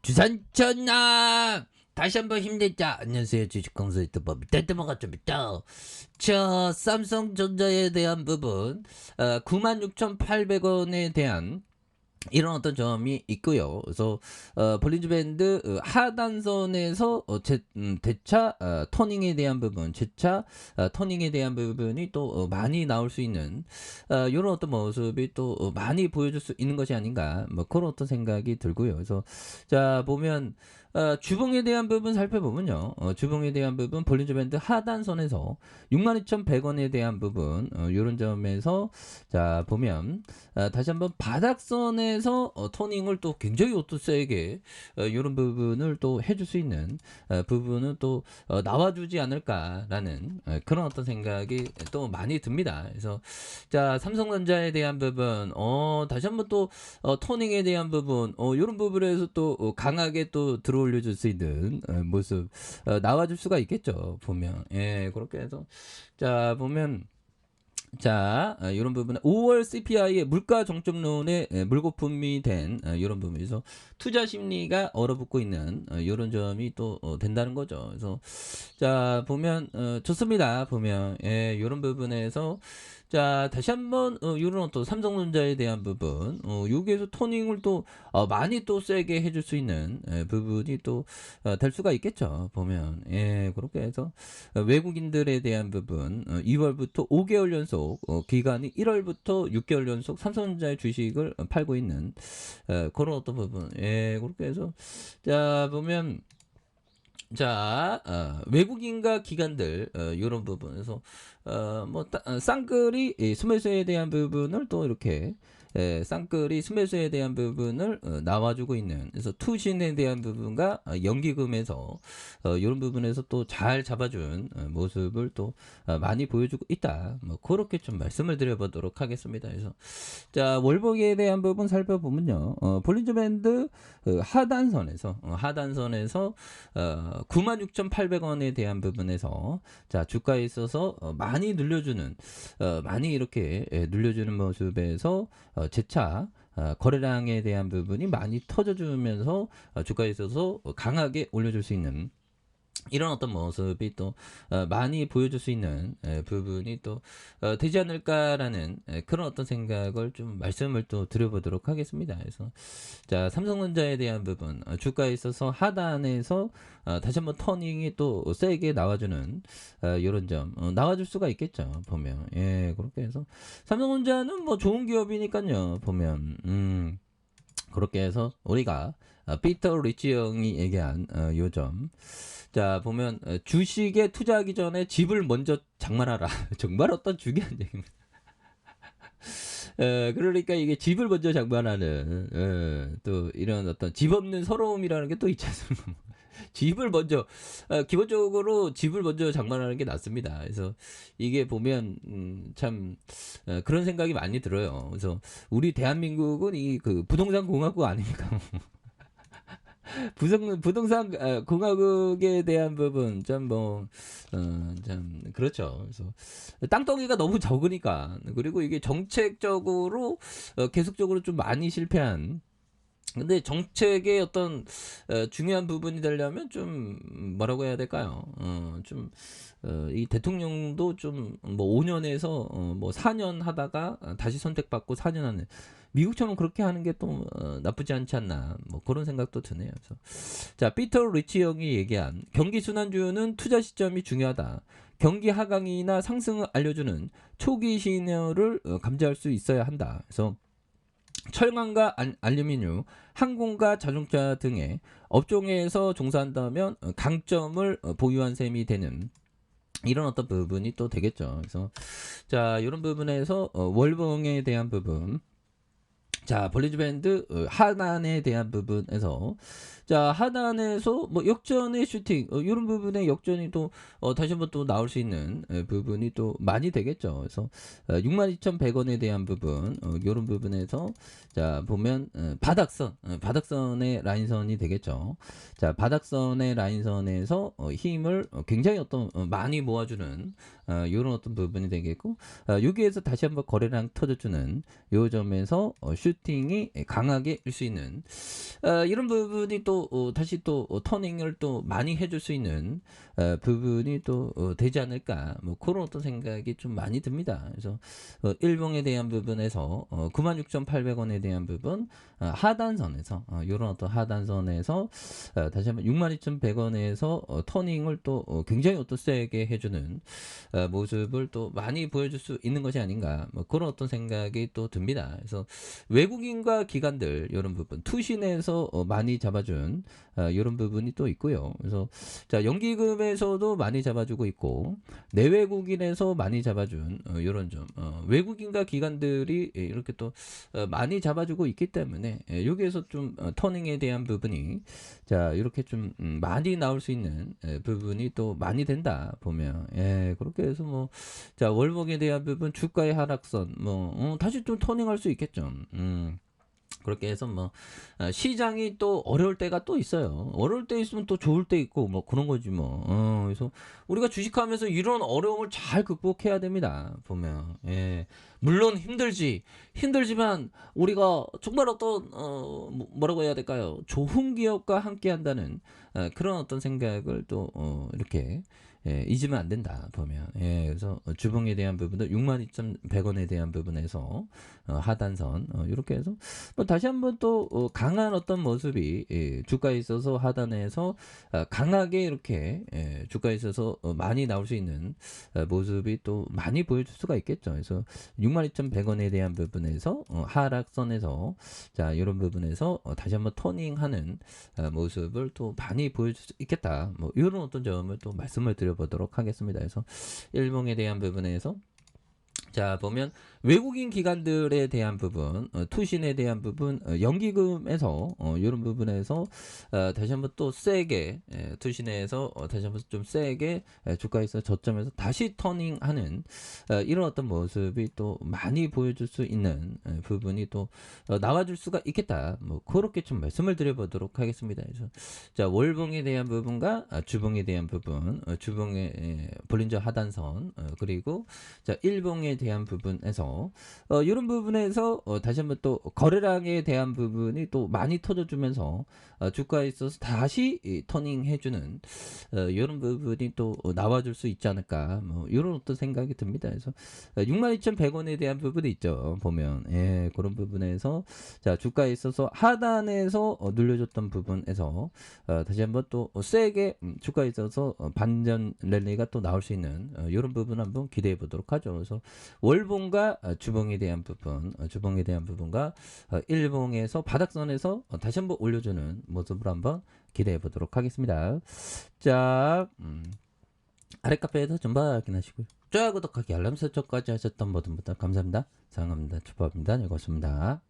주산천나 다시 한번 힘내자. 안녕하세요, 주식공수 유튜버 밑에뜨먹었죠밑자. 저 삼성전자에 대한 부분 96,800원에 대한 이런 어떤 점이 있고요. 그래서 볼린저 밴드 하단선에서 대차 터닝에 대한 부분, 재차 터닝에 대한 부분이 또 많이 나올 수 있는 이런 어떤 모습이 또 많이 보여줄 수 있는 것이 아닌가, 뭐 그런 어떤 생각이 들고요. 그래서 자 보면 주봉에 대한 부분 살펴보면요. 주봉에 대한 부분 볼린저 밴드 하단선에서 62,100원에 대한 부분 이런 점에서 자 보면 다시 한번 바닥선에서 토닝을 또 굉장히 또 세게 이런 부분을 또 해줄 수 있는 부분은 또 나와주지 않을까라는 그런 어떤 생각이 또 많이 듭니다. 그래서 자 삼성전자에 대한 부분 다시 한번 또 토닝에 대한 부분 이런 부분에서 또 강하게 또 들어올려줄 수 있는 모습 나와줄 수가 있겠죠. 보면 예 그렇게 해서 자 보면 자, 이런 부분은 5월 CPI의 물가 정점론에 물거품이 된 이런 부분에서 투자 심리가 얼어붙고 있는 이런 점이 또 된다는 거죠. 그래서 자 보면 좋습니다. 보면 예, 이런 부분에서 자 다시 한번 이런 또 삼성전자에 대한 부분 여기에서 토닝을 또 많이 또 세게 해줄 수 있는 부분이 또 될 수가 있겠죠. 보면 예 그렇게 해서 외국인들에 대한 부분 2월부터 5개월 연속 기간이 1월부터 6개월 연속 삼성전자의 주식을 팔고 있는 그런 어떤 부분 예 그렇게 해서 자 보면 자, 외국인과 기관들 이런 부분에서 쌍끌이 수매수에 대한 부분을 또 이렇게 쌍끌이 수매수에 대한 부분을 나와주고 있는 그래서 투신에 대한 부분과 연기금에서 이런 부분에서 또 잘 잡아준 모습을 또 많이 보여주고 있다. 뭐 그렇게 좀 말씀을 드려보도록 하겠습니다. 그래서 자 월봉에 대한 부분 살펴보면요, 볼린저 밴드 하단선에서 96,800원에 대한 부분에서 자 주가에 있어서 많이 늘려주는 많이 이렇게 늘려주는 모습에서 재차 거래량에 대한 부분이 많이 터져주면서 주가에 있어서 강하게 올려줄 수 있는 이런 어떤 모습이 또 많이 보여줄 수 있는 부분이 또 되지 않을까라는 그런 어떤 생각을 좀 말씀을 또 드려보도록 하겠습니다. 그래서 자 삼성전자에 대한 부분 주가에 있어서 하단에서 다시 한번 터닝이 또 세게 나와주는 이런 점 나와줄 수가 있겠죠. 보면 예 그렇게 해서 삼성전자는 뭐 좋은 기업이니까요. 보면 그렇게 해서 우리가 피터 리치 형이 얘기한 요점 자 보면 주식에 투자하기 전에 집을 먼저 장만하라. 정말 어떤 중요한 얘기입니다. 그러니까 이게 집을 먼저 장만하는 또 이런 어떤 집 없는 서러움이라는 게 또 있지 않습니까? 집을 먼저 기본적으로 집을 먼저 장만하는 게 낫습니다. 그래서 이게 보면 참 그런 생각이 많이 들어요. 그래서 우리 대한민국은 이 그 부동산 공화국 아닙니까? 부동산 공화국에 대한 부분 참 그렇죠. 그래서 땅덩이가 너무 적으니까 그리고 이게 정책적으로 계속적으로 좀 많이 실패한 근데 정책의 어떤 중요한 부분이 되려면 좀 뭐라고 해야 될까요? 좀 이 대통령도 좀 뭐 5년에서 뭐 4년 하다가 다시 선택받고 4년 하는 미국처럼 그렇게 하는 게 또 나쁘지 않지 않나 뭐 그런 생각도 드네요. 그래서 자 피터 리치 형이 얘기한 경기 순환주는 투자 시점이 중요하다. 경기 하강이나 상승을 알려주는 초기 신호를 감지할 수 있어야 한다. 그래서 철강과 알루미늄, 항공과 자동차 등의 업종에서 종사한다면 강점을 보유한 셈이 되는 이런 어떤 부분이 또 되겠죠. 그래서 자 이런 부분에서 월봉에 대한 부분 자 볼린저 밴드 하단에 대한 부분에서 자 하단에서 뭐 역전의 슈팅 이런 부분의 역전이 또 다시 한번 또 나올 수 있는 부분이 또 많이 되겠죠. 그래서 62,100원에 대한 부분 이런 부분에서 자 보면 바닥선의 라인선이 되겠죠. 자 바닥선의 라인선에서 힘을 굉장히 어떤 많이 모아주는 이런 어떤 부분이 되겠고 여기에서 다시 한번 거래량 터져주는 요 점에서 슈팅이 강하게 일 수 있는 이런 부분이 또 다시 또 터닝을 또 많이 해줄 수 있는 부분이 또 되지 않을까 뭐 그런 어떤 생각이 좀 많이 듭니다. 그래서 일봉에 대한 부분에서 96,800원에 대한 부분 하단선에서 이런 어떤 하단선에서 다시 한번 62,100원에서 터닝을 또 굉장히 어떤 세게 해주는 모습을 또 많이 보여줄 수 있는 것이 아닌가 뭐 그런 어떤 생각이 또 듭니다. 그래서 외국인과 기관들 이런 부분 투신에서 많이 잡아준 이런 부분이 또 있고요. 그래서 자 연기금에서도 많이 잡아주고 있고 내외국인에서 많이 잡아준 이런 점 외국인과 기관들이 이렇게 또 많이 잡아주고 있기 때문에 여기에서 좀 터닝에 대한 부분이 자 이렇게 좀 많이 나올 수 있는 부분이 또 많이 된다 보면 그렇게 해서 뭐 자 월봉에 대한 부분 주가의 하락선 뭐 다시 좀 터닝할 수 있겠죠. 그렇게 해서 뭐 시장이 또 어려울 때가 또 있어요. 어려울 때 있으면 또 좋을 때 있고 뭐 그런 거지 뭐. 그래서 우리가 주식하면서 이런 어려움을 잘 극복해야 됩니다. 보면 물론 힘들지만 우리가 정말 어떤 뭐라고 해야 될까요? 좋은 기업과 함께한다는 그런 어떤 생각을 또 이렇게 잊으면 안 된다 보면 그래서 주봉에 대한 부분도 62,100원에 대한 부분에서 하단선 이렇게 해서 뭐 다시 한번 또 강한 어떤 모습이 주가에 있어서 하단에서 강하게 이렇게 주가에 있어서 많이 나올 수 있는 모습이 또 많이 보여줄 수가 있겠죠. 그래서 62,100원에 대한 부분에서 하락선에서 자 이런 부분에서 다시 한번 터닝하는 모습을 또 많이 보여줄 수 있겠다. 뭐 이런 어떤 점을 또 말씀을 드려보도록 하겠습니다. 그래서 일봉에 대한 부분에서 자 보면 외국인 기관들에 대한 부분 투신에 대한 부분 연기금에서 이런 부분에서 다시 한번 또 세게 투신에서 다시 한번 좀 세게 주가에서 저점에서 다시 터닝하는 이런 어떤 모습이 또 많이 보여줄 수 있는 부분이 또 나와줄 수가 있겠다 뭐 그렇게 좀 말씀을 드려보도록 하겠습니다. 그래서 자 월봉에 대한 부분과 주봉에 대한 부분 주봉의 볼린저 하단선 그리고 자 일봉에 대한 부분에서 이런 부분에서 다시 한번 또 거래량에 대한 부분이 또 많이 터져주면서 주가에 있어서 다시 터닝해주는 이런 부분이 또 나와줄 수 있지 않을까 뭐 이런 어떤 생각이 듭니다. 그래서 62,100원에 대한 부분이 있죠. 보면 그런 부분에서 자 주가에 있어서 하단에서 눌려줬던 부분에서 다시 한번 또 세게 주가에 있어서 반전 랠리가 또 나올 수 있는 이런 부분 한번 기대해 보도록 하죠. 그래서 월봉과 주봉에 대한 부분, 주봉에 대한 부분과 일봉에서 바닥선에서 다시 한번 올려주는 모습을 한번 기대해 보도록 하겠습니다. 자, 아래 카페에서 좀 확인하시고요. 좋아요, 구독하기, 알람 설정까지 하셨던 모든 분들 감사합니다. 사랑합니다. 축복합니다. 네, 고맙습니다.